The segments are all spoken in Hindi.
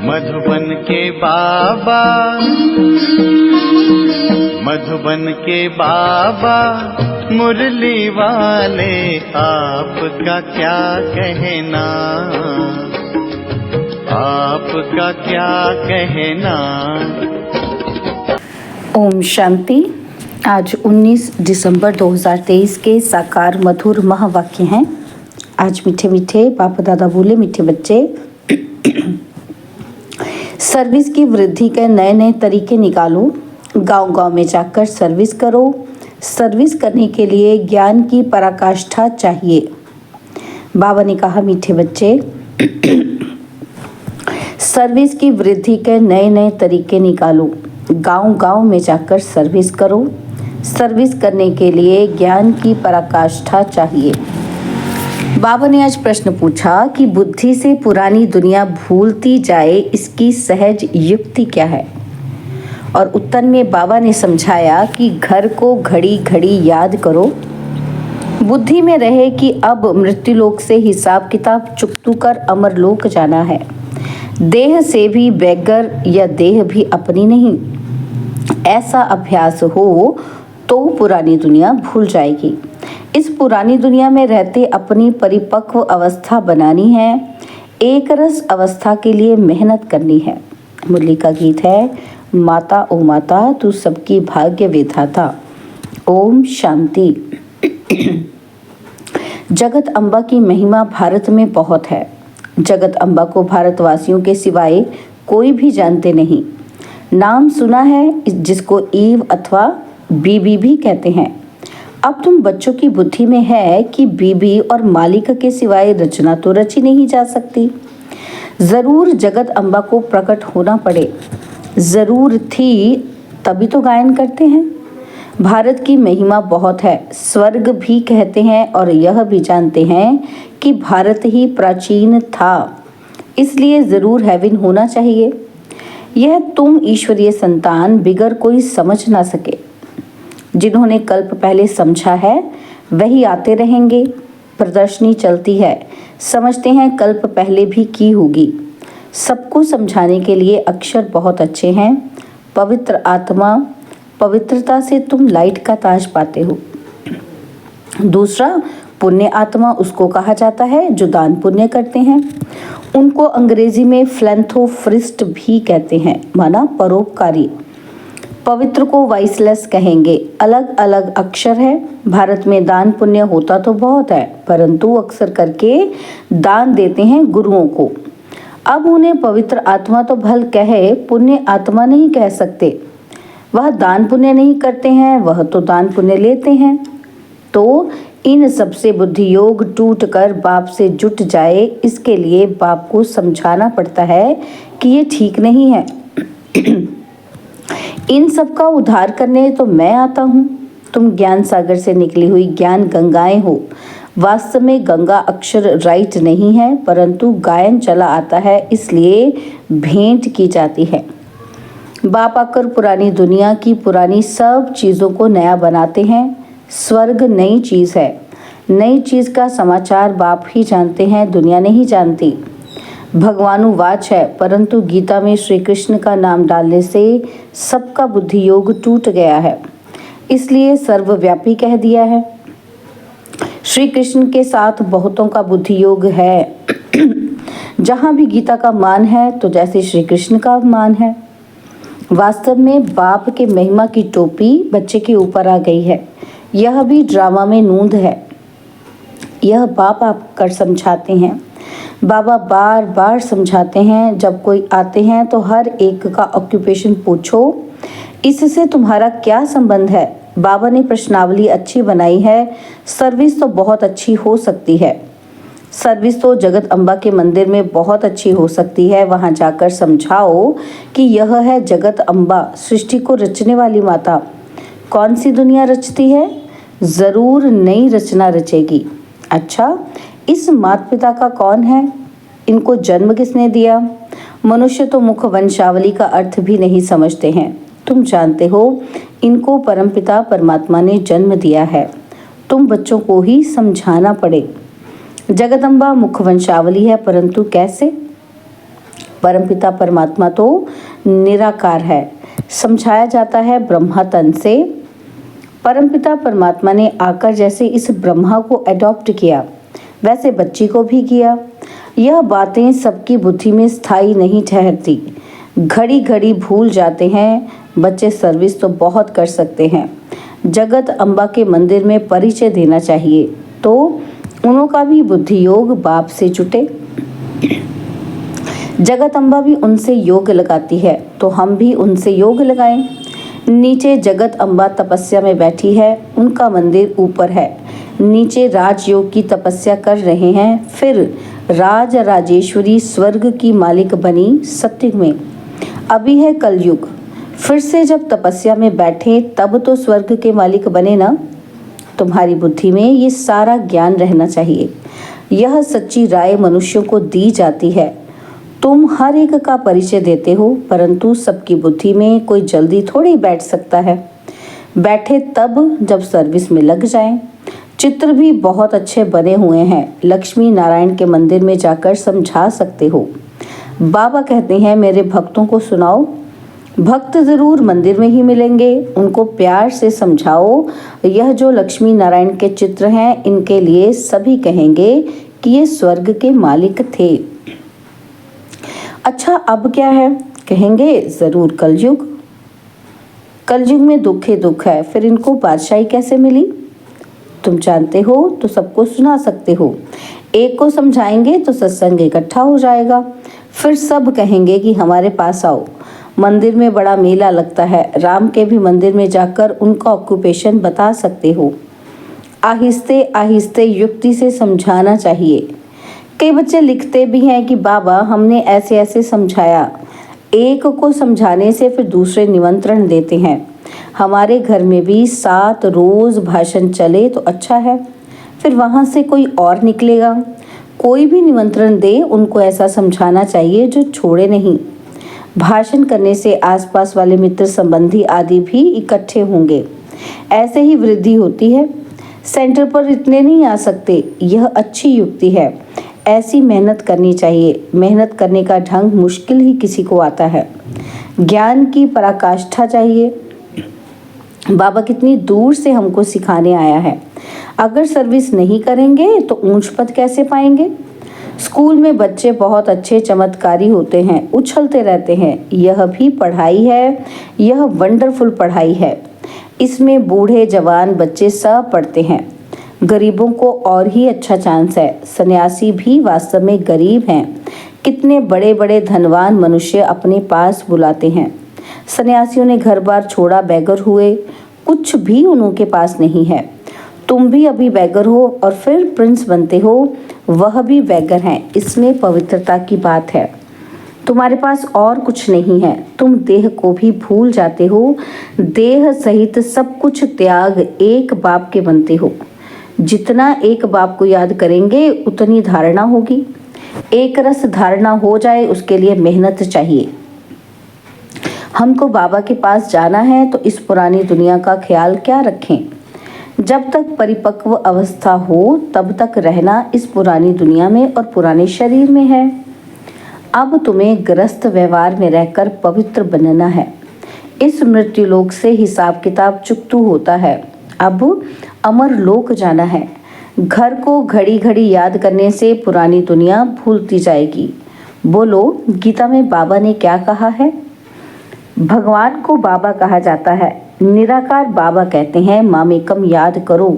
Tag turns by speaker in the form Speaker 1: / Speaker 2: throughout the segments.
Speaker 1: मधुबन के बाबा, मधुबन के बाबा मुरली वाले, आपका क्या कहना, आपका क्या कहना।
Speaker 2: ओम शांति। आज 19 दिसंबर 2023 के साकार मधुर महावाक्य हैं। आज मीठे मीठे बाप दादा बोले, मीठे बच्चे, सर्विस की वृद्धि के नए नए तरीके निकालो। गांव-गांव में जाकर सर्विस करो। सर्विस करने के लिए ज्ञान की पराकाष्ठा चाहिए। बाबा ने कहा, मीठे बच्चे, सर्विस की वृद्धि के नए नए तरीके निकालो। गांव-गांव में जाकर सर्विस करो। सर्विस करने के लिए ज्ञान की पराकाष्ठा चाहिए। बाबा ने आज प्रश्न पूछा कि बुद्धि से पुरानी दुनिया भूलती जाए, इसकी सहज युक्ति क्या है। और उत्तर में बाबा ने समझाया कि घर को घड़ी घड़ी याद करो। बुद्धि में रहे कि अब मृत्युलोक से हिसाब किताब चुकतू कर अमरलोक जाना है। देह से भी बेगर या देह भी अपनी नहीं, ऐसा अभ्यास हो तो पुरानी दुनिया भूल जाएगी। इस पुरानी दुनिया में रहते अपनी परिपक्व अवस्था बनानी है। एक रस अवस्था के लिए मेहनत करनी है। मुरली का गीत है, माता ओ माता तू सबकी भाग्य विधाता। ओम शांति। जगत अम्बा की महिमा भारत में बहुत है। जगत अम्बा को भारतवासियों के सिवाय कोई भी जानते नहीं। नाम सुना है जिसको ईव अथवा बीबी भी कहते हैं। अब तुम बच्चों की बुद्धि में है कि बीबी और मालिक के सिवाय रचना तो रची नहीं जा सकती। जरूर जगत अम्बा को प्रकट होना पड़े। जरूर थी तभी तो गायन करते हैं। भारत की महिमा बहुत है। स्वर्ग भी कहते हैं और यह भी जानते हैं कि भारत ही प्राचीन था, इसलिए जरूर हेवन होना चाहिए। यह तुम ईश्वरीय संतान बिगर कोई समझ ना सके। जिन्होंने कल्प पहले समझा है वही आते रहेंगे। प्रदर्शनी चलती है, समझते हैं कल्प पहले भी की होगी। सबको समझाने के लिए अक्षर बहुत अच्छे हैं। पवित्र आत्मा, पवित्रता से तुम लाइट का ताज पाते हो। दूसरा, पुण्य आत्मा उसको कहा जाता है जो दान पुण्य करते हैं। उनको अंग्रेजी में फिलैंथ्रोपिस्ट भी कहते हैं, माना परोपकारी। पवित्र को वाइसलेस कहेंगे। अलग अलग अक्षर है। भारत में दान पुण्य होता तो बहुत है, परंतु अक्सर करके दान देते हैं गुरुओं को। अब उन्हें पवित्र आत्मा तो भल कहे, पुण्य आत्मा नहीं कह सकते। वह दान पुण्य नहीं करते हैं, वह तो दान पुण्य लेते हैं। तो इन सबसे बुद्धि योग टूट कर बाप से जुट जाए, इसके लिए बाप को समझाना पड़ता है कि ये ठीक नहीं है। इन सब का उद्धार करने तो मैं आता हूँ। तुम ज्ञान सागर से निकली हुई ज्ञान गंगाएं हो। वास्तव में गंगा अक्षर राइट नहीं है, परंतु गायन चला आता है, इसलिए भेंट की जाती है। बाप आकर पुरानी दुनिया की पुरानी सब चीज़ों को नया बनाते हैं। स्वर्ग नई चीज़ है। नई चीज़ का समाचार बाप ही जानते हैं, दुनिया नहीं जानती। भगवानुवाच है, परंतु गीता में श्री कृष्ण का नाम डालने से सबका बुद्धि योग टूट गया है, इसलिए सर्वव्यापी कह दिया है। श्री कृष्ण के साथ बहुतों का बुद्धि योग है। जहाँ भी गीता का मान है तो जैसे श्री कृष्ण का मान है। वास्तव में बाप के महिमा की टोपी बच्चे के ऊपर आ गई है। यह भी ड्रामा में नूंद है। यह बाप आप कर समझाते हैं। बाबा बार बार समझाते हैं। जब कोई आते हैं तो हर एक का ऑक्यूपेशन पूछो, इससे तुम्हारा क्या संबंध है। बाबा ने प्रश्नावली अच्छी बनाई है। सर्विस तो बहुत अच्छी हो सकती है। सर्विस तो जगत अम्बा के मंदिर में बहुत अच्छी हो सकती है। वहाँ जाकर समझाओ कि यह है जगत अम्बा, सृष्टि को रचने वाली माता। कौन सी दुनिया रचती है? ज़रूर नई रचना रचेगी। अच्छा, इस माता पिता का कौन है? इनको जन्म किसने दिया? मनुष्य तो मुख वंशावली का अर्थ भी नहीं समझते हैं। तुम जानते हो इनको परमपिता परमात्मा ने जन्म दिया है। तुम बच्चों को ही समझाना पड़े। जगदम्बा मुख वंशावली है, परंतु कैसे? परमपिता परमात्मा तो निराकार है। समझाया जाता है ब्रह्मा तन से। परमपिता परमात्मा ने आकर जैसे इस ब्रह्मा को अडॉप्ट किया, वैसे बच्ची को भी किया। यह बातें सबकी बुद्धि में स्थायी नहीं ठहरती, घड़ी घड़ी भूल जाते हैं। बच्चे सर्विस तो बहुत कर सकते हैं। जगत अम्बा के मंदिर में परिचय देना चाहिए तो उनका भी बुद्धि योग बाप से जुटे। जगत अम्बा भी उनसे योग लगाती है तो हम भी उनसे योग लगाएं। नीचे जगत अम्बा तपस्या में बैठी है, उनका मंदिर ऊपर है। नीचे राजयोग की तपस्या कर रहे हैं, फिर राज राजेश्वरी स्वर्ग की मालिक बनी सत्युग में। अभी है कलयुग, फिर से जब तपस्या में बैठे तब तो स्वर्ग के मालिक बने ना। तुम्हारी बुद्धि में ये सारा ज्ञान रहना चाहिए। यह सच्ची राय मनुष्यों को दी जाती है। तुम हर एक का परिचय देते हो, परंतु सबकी बुद्धि में कोई जल्दी थोड़ी बैठ सकता है। बैठे तब जब सर्विस में लग जाएं। चित्र भी बहुत अच्छे बने हुए हैं, लक्ष्मी नारायण के मंदिर में जाकर समझा सकते हो। बाबा कहते हैं मेरे भक्तों को सुनाओ। भक्त जरूर मंदिर में ही मिलेंगे, उनको प्यार से समझाओ। यह जो लक्ष्मी नारायण के चित्र हैं, इनके लिए सभी कहेंगे कि ये स्वर्ग के मालिक थे। अच्छा अब क्या है? कहेंगे जरूर कलयुग। कलयुग में दुख ही दुख है, फिर इनको बादशाही कैसे मिली? तुम जानते हो तो सबको सुना सकते हो। एक को समझाएंगे तो सत्संग इकट्ठा हो जाएगा, फिर सब कहेंगे कि हमारे पास आओ। मंदिर में बड़ा मेला लगता है, राम के भी मंदिर में जाकर उनका ऑक्यूपेशन बता सकते हो। आहिस्ते आहिस्ते युक्ति से समझाना चाहिए। कई बच्चे लिखते भी हैं कि बाबा हमने ऐसे ऐसे समझाया। एक को समझाने से फिर दूसरे निमंत्रण देते हैं। हमारे घर में भी 7 रोज भाषण चले तो अच्छा है, फिर वहाँ से कोई और निकलेगा। कोई भी निमंत्रण दे, उनको ऐसा समझाना चाहिए जो छोड़े नहीं। भाषण करने से आसपास वाले मित्र संबंधी आदि भी इकट्ठे होंगे, ऐसे ही वृद्धि होती है। सेंटर पर इतने नहीं आ सकते, यह अच्छी युक्ति है। ऐसी मेहनत करनी चाहिए। मेहनत करने का ढंग मुश्किल ही किसी को आता है। ज्ञान की पराकाष्ठा चाहिए। बाबा कितनी दूर से हमको सिखाने आया है। अगर सर्विस नहीं करेंगे तो ऊंच पद कैसे पाएंगे? स्कूल में बच्चे बहुत अच्छे चमत्कारी होते हैं, उछलते रहते हैं। यह भी पढ़ाई है, यह वंडरफुल पढ़ाई है। इसमें बूढ़े जवान बच्चे सब पढ़ते हैं। गरीबों को और ही अच्छा चांस है। सन्यासी भी वास्तव में गरीब हैं। कितने बड़े बड़े धनवान मनुष्य अपने पास बुलाते हैं। सन्यासियों ने घर बार छोड़ा, बैगर हुए, कुछ भी उनके पास नहीं है। तुम भी अभी बैगर हो और फिर प्रिंस बनते हो, वह भी बैगर हैं। इसमें पवित्रता की बात है। तुम्हारे पास और कुछ नहीं है। तुम देह को भी भूल जाते हो। देह सहित सब कुछ त्याग एक बाप के बनते हो। जितना एक बाप को याद करेंगे उतनी धारणा होगी। एक रस धारणा हो जाए, उसके लिए मेहनत चाहिए। हमको बाबा के पास जाना है तो इस पुरानी दुनिया का ख्याल क्या रखें? जब तक परिपक्व अवस्था हो तब तक रहना इस पुरानी दुनिया में और पुराने शरीर में है। अब तुम्हें ग्रस्त व्यवहार में रहकर पवित्र बनना है। इस मृत्यु लोक से हिसाब किताब चुकतू होता है। अब अमर लोक जाना है। घर को घड़ी घड़ी याद करने से पुरानी दुनिया भूलती जाएगी। बोलो, गीता में बाबा ने क्या कहा है? भगवान को बाबा कहा जाता है। निराकार बाबा कहते हैं मामेकम याद करो।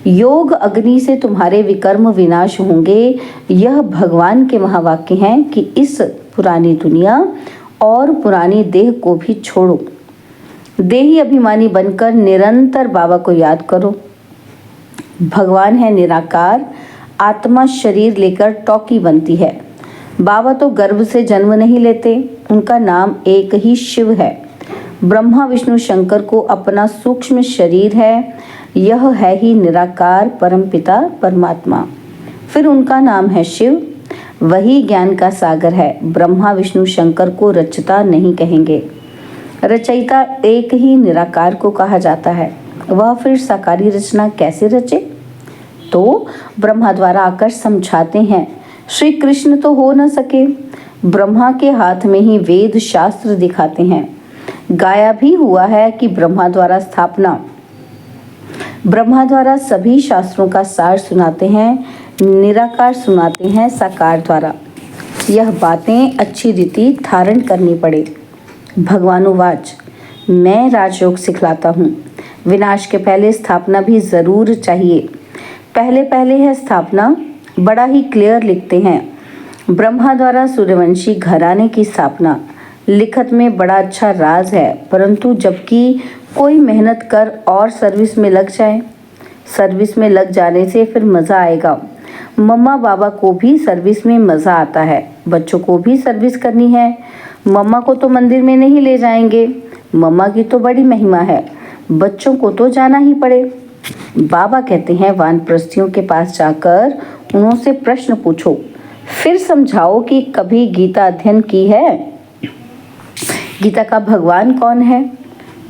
Speaker 2: योग अग्नि से तुम्हारे विकर्म विनाश होंगे। यह भगवान के महावाक्य हैं कि इस पुरानी दुनिया और पुरानी देह को भी छोड़ो। देही अभिमानी बनकर निरंतर बाबा को याद करो। भगवान है निराकार। आत्मा शरीर लेकर टॉकी बनती है। बाबा तो गर्भ से जन्म नहीं लेते, उनका नाम एक ही शिव है। ब्रह्मा विष्णु शंकर को अपना सूक्ष्म शरीर है। यह है ही निराकार परमपिता परमात्मा। फिर उनका नाम है शिव। वही ज्ञान का सागर है। ब्रह्मा विष्णु शंकर को रचता नहीं कहेंगे। रचयिता एक ही निराकार को कहा जाता है। वह फिर साकारी रचना कैसे रचे? तो ब्रह्मा द्वारा आकर समझाते हैं। श्री कृष्ण तो हो न सके, ब्रह्मा के हाथ में ही वेद शास्त्र दिखाते हैं। गाया भी हुआ है कि ब्रह्मा द्वारा सभी शास्त्रों का सार सुनाते हैं, निराकार सुनाते हैं साकार द्वारा। यह बातें अच्छी रीति धारण करनी पड़े। भगवानुवाच, मैं राजयोग सिखलाता हूँ। विनाश के पहले स्थापना भी जरूर चाहिए। पहले है स्थापना, बड़ा ही क्लियर लिखते हैं। ब्रह्मा द्वारा सूर्यवंशी घराने की स्थापना लिखत में बड़ा अच्छा राज है, परंतु जबकि कोई मेहनत कर और सर्विस में लग जाए, सर्विस में लग जाने से फिर मज़ा आएगा। मम्मा बाबा को भी सर्विस में मज़ा आता है, बच्चों को भी सर्विस करनी है। मम्मा को तो मंदिर में नहीं ले जाएंगे, मम्मा की तो बड़ी महिमा है, बच्चों को तो जाना ही पड़े। बाबा कहते हैं वानप्रस्थियों के पास जाकर उनसे प्रश्न पूछो, फिर समझाओ कि कभी गीता अध्ययन की है। गीता का भगवान कौन है?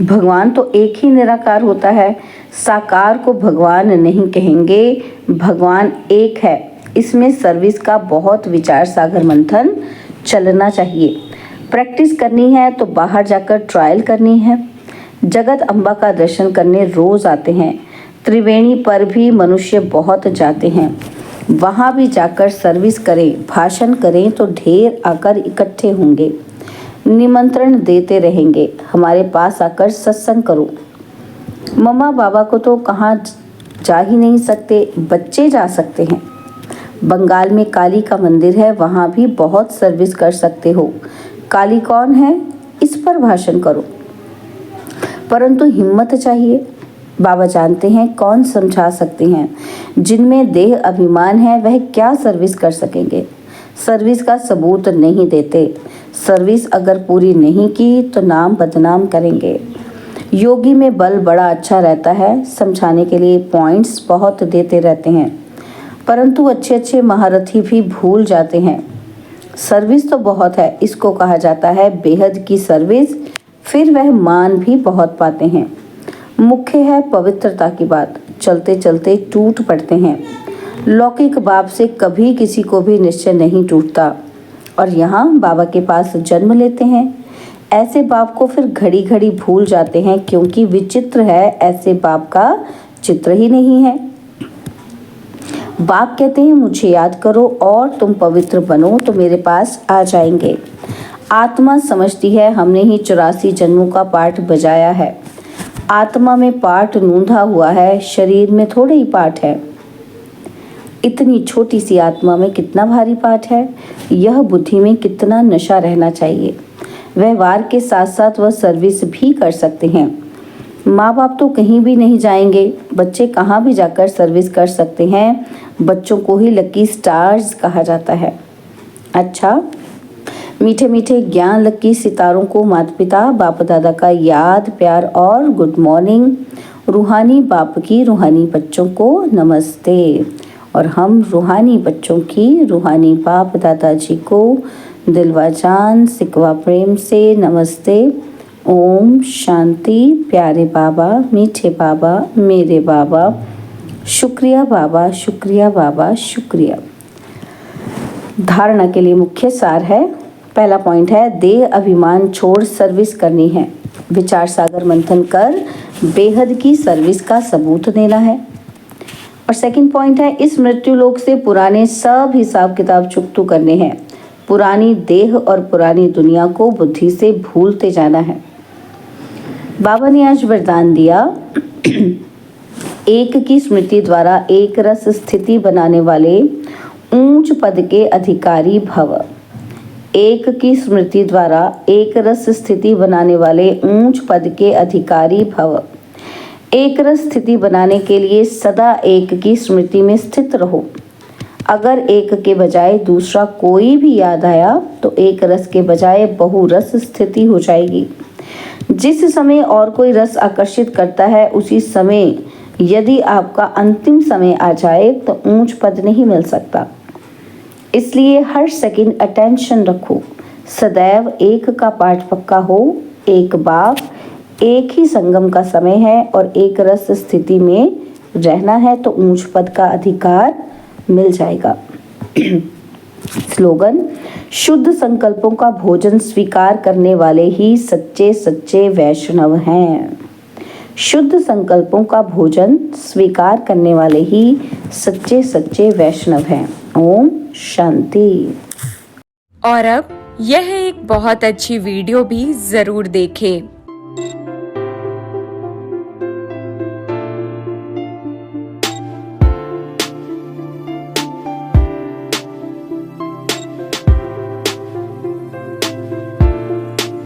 Speaker 2: भगवान तो एक ही निराकार होता है। साकार को भगवान नहीं कहेंगे, भगवान एक है। इसमें सर्विस का बहुत विचार सागर मंथन चलना चाहिए। प्रैक्टिस करनी है तो बाहर जाकर ट्रायल करनी है। जगत अम्बा का दर्शन करने रोज आते हैं। त्रिवेणी पर भी मनुष्य बहुत जाते हैं। वहाँ भी जाकर सर्विस करें, भाषण करें तो ढेर आकर इकट्ठे होंगे, निमंत्रण देते रहेंगे। हमारे पास आकर सत्संग करो। मम्मा बाबा को तो कहाँ जा ही नहीं सकते, बच्चे जा सकते हैं। बंगाल में काली का मंदिर है, वहाँ भी बहुत सर्विस कर सकते हो। काली कौन है, इस पर भाषण करो, परंतु हिम्मत चाहिए। बाबा जानते हैं कौन समझा सकते हैं। जिनमें देह अभिमान है वह क्या सर्विस कर सकेंगे। सर्विस का सबूत नहीं देते। सर्विस अगर पूरी नहीं की तो नाम बदनाम करेंगे। योगी में बल बड़ा अच्छा रहता है, समझाने के लिए पॉइंट्स बहुत देते रहते हैं, परंतु अच्छे महारथी भी भूल जाते हैं। सर्विस तो बहुत है, इसको कहा जाता है बेहद की सर्विस। फिर वह मान भी बहुत पाते हैं। मुख्य है पवित्रता की बात, चलते चलते टूट पड़ते हैं। लौकिक बाप से कभी किसी को भी निश्चय नहीं टूटता, और यहाँ बाबा के पास जन्म लेते हैं। ऐसे बाप को फिर घड़ी घड़ी भूल जाते हैं, क्योंकि विचित्र है, ऐसे बाप का चित्र ही नहीं है। बाप कहते हैं मुझे याद करो और तुम पवित्र बनो तो मेरे पास आ जाएंगे। आत्मा समझती है हमने ही 84 जन्मों का पाठ बजाया है। आत्मा में पाठ नूंधा हुआ है, शरीर में थोड़े ही पाठ है। इतनी छोटी सी आत्मा में कितना भारी पाठ है। यह बुद्धि में कितना नशा रहना चाहिए। व्यवहार के साथ साथ वह सर्विस भी कर सकते हैं। माँ बाप तो कहीं भी नहीं जाएंगे, बच्चे कहाँ भी जाकर सर्विस कर सकते हैं। बच्चों को ही लकी स्टार्स कहा जाता है। अच्छा, मीठे मीठे ज्ञान लकी सितारों को माता पिता बाप दादा का याद प्यार और गुड मॉर्निंग। रूहानी बाप की रूहानी बच्चों को नमस्ते, और हम रूहानी बच्चों की रूहानी बाप दादाजी को दिलवा जान सिकवा प्रेम से नमस्ते। ओम शांति। प्यारे बाबा, मीठे बाबा, मेरे बाबा, शुक्रिया बाबा, शुक्रिया बाबा, शुक्रिया। धारणा के लिए मुख्य सार है। पहला पॉइंट है देह अभिमान छोड़ सर्विस करनी है। विचार सागर मंथन कर बेहद की सर्विस का सबूत देना है। और सेकंड पॉइंट है इस मृत्यु लोक से पुराने सब हिसाब किताब चुकतू करने हैं। पुरानी देह और पुरानी दुनिया को बुद्धि से भूलते जाना है। बाबा ने आज वरदान दिया, एक की स्मृति द्वारा एक रस स्थिति बनाने वाले ऊंच पद के अधिकारी भव। एक की स्मृति द्वारा एक रस स्थिति बनाने वाले ऊंच पद के अधिकारी भव। एक रस स्थिति बनाने के लिए सदा एक की स्मृति में स्थित रहो। अगर एक के बजाय दूसरा कोई भी याद आया तो एक रस के बजाय बहुरस स्थिति हो जाएगी। जिस समय और कोई रस आकर्षित करता है उसी समय यदि आपका अंतिम समय आ जाए तो ऊंच पद नहीं मिल सकता। इसलिए हर सेकंड अटेंशन रखो। सदैव एक का पाठ पक्का हो। एक बाप, एक ही संगम का समय है और एक रस स्थिति में रहना है तो ऊंच पद का अधिकार मिल जाएगा। स्लोगन: शुद्ध संकल्पों का भोजन स्वीकार करने वाले ही सच्चे सच्चे वैष्णव हैं। शुद्ध संकल्पों का भोजन स्वीकार करने वाले ही सच्चे सच्चे वैष्णव हैं। ओम शांति।
Speaker 3: और अब यह एक बहुत अच्छी वीडियो भी जरूर देखें।